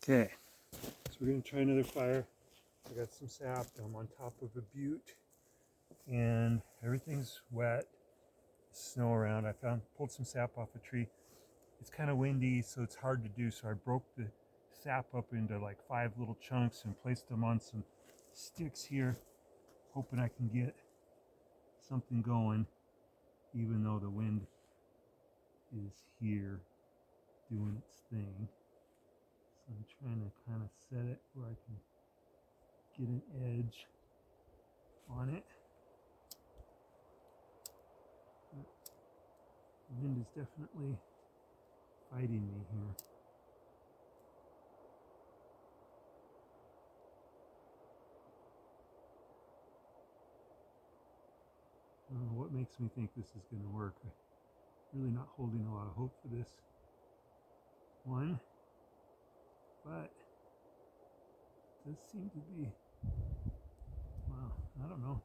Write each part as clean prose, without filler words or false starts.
Okay, so we're going to try another fire. I got some sap. I'm on top of a butte and everything's wet. Snow around. I pulled some sap off a tree. It's kind of windy, so it's hard to do. So I broke the sap up into like 5 little chunks and placed them on some sticks here, hoping I can get something going, even though the wind is here doing its thing. So I'm trying to kind of set it where I can get an edge on it. But the wind is definitely fighting me here. I don't know what makes me think this is going to work. I'm really not holding a lot of hope for this one, but it does seem to be, well, I don't know,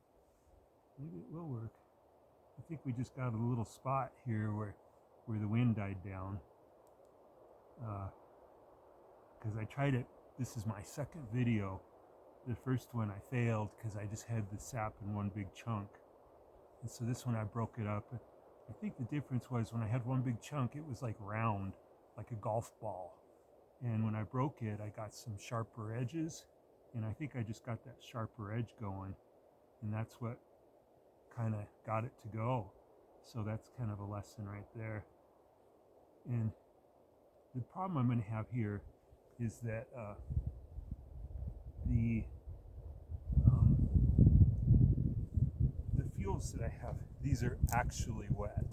maybe it will work. I think we just got a little spot here where the wind died down, because I tried it. This is my second video. The first one I failed because I just had the sap in one big chunk, and so this one I broke it up. I think the difference was when I had one big chunk, it was like round, like a golf ball. And when I broke it, I got some sharper edges, and I think I just got that sharper edge going, and that's what kind of got it to go. So that's kind of a lesson right there. And the problem I'm going to have here is that the fuels that I have, these are actually wet.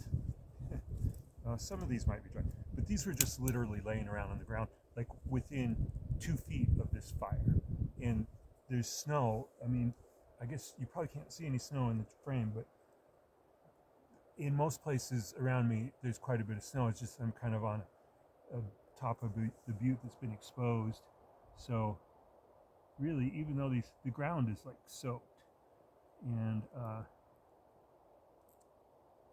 Some of these might be dry, but these were just literally laying around on the ground, like within 2 feet of this fire. And there's snow. I mean, I guess you probably can't see any snow in the frame, but in most places around me, there's quite a bit of snow. It's just I'm kind of on a top of the butte that's been exposed. So really, even though the ground is like soaked,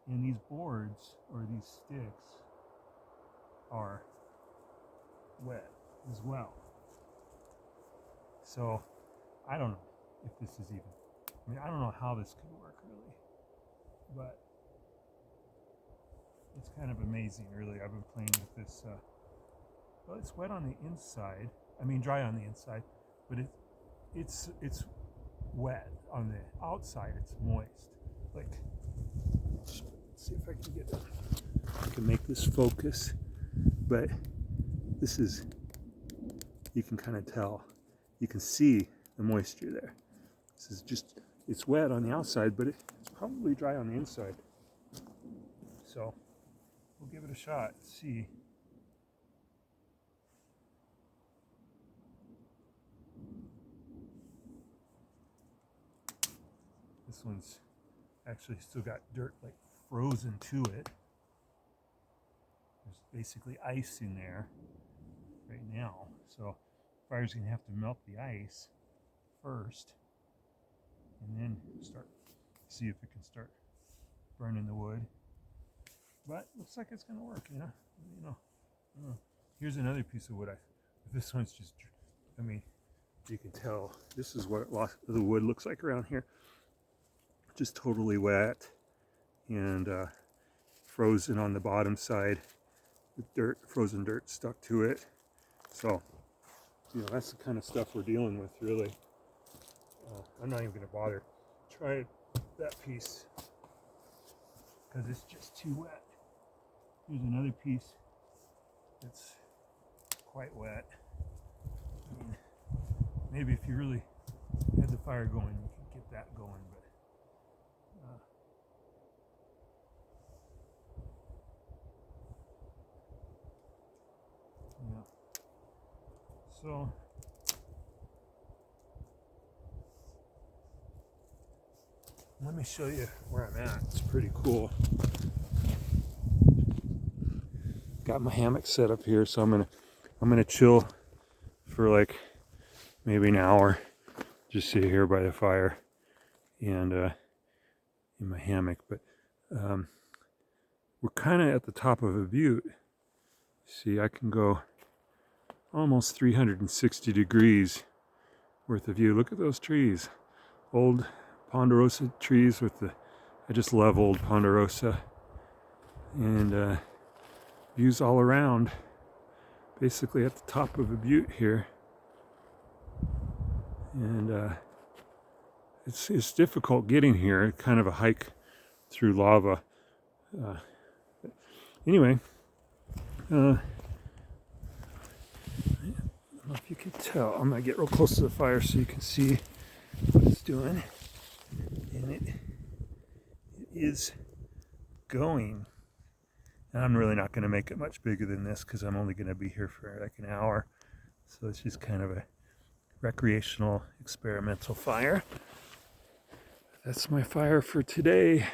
and these boards or these sticks are wet as well. So I don't know if this is even, I mean, I don't know how this could work really, but it's kind of amazing really. I've been playing with this, well, it's wet on the inside, I mean dry on the inside, but it's wet on the outside. It's moist. Like, let's see if I can get it. I can make this focus, but this is, you can kind of tell, you can see the moisture there. This is just, it's wet on the outside, but it's probably dry on the inside. So we'll give it a shot, see. This one's actually still got dirt like frozen to it. There's basically ice in there right now. So fire's gonna have to melt the ice first and then start, see if it can start burning the wood. But looks like it's gonna work, you know. Here's another piece of wood. This one's just, I mean, you can tell this is what the wood looks like around here. Just totally wet and frozen on the bottom side with dirt, frozen dirt stuck to it. So, you know, that's the kind of stuff we're dealing with, really. I'm not even going to bother try that piece because it's just too wet. Here's another piece that's quite wet. I mean, maybe if you really had the fire going, you could get that going, but yeah. So let me show you where I'm at. It's pretty cool. Got my hammock set up here, so I'm gonna chill for like maybe an hour. Just sit here by the fire and in my hammock. But we're kind of at the top of a butte. See, I can go almost 360 degrees worth of view. Look at those trees. Old ponderosa trees with the, I just love old ponderosa. And views all around. Basically at the top of a butte here. And it's difficult getting here. Kind of a hike through lava. Anyway, I don't know if you can tell. I'm gonna get real close to the fire so you can see what it's doing. And it is going. And I'm really not going to make it much bigger than this because I'm only going to be here for like an hour. So it's just kind of a recreational experimental fire. That's my fire for today.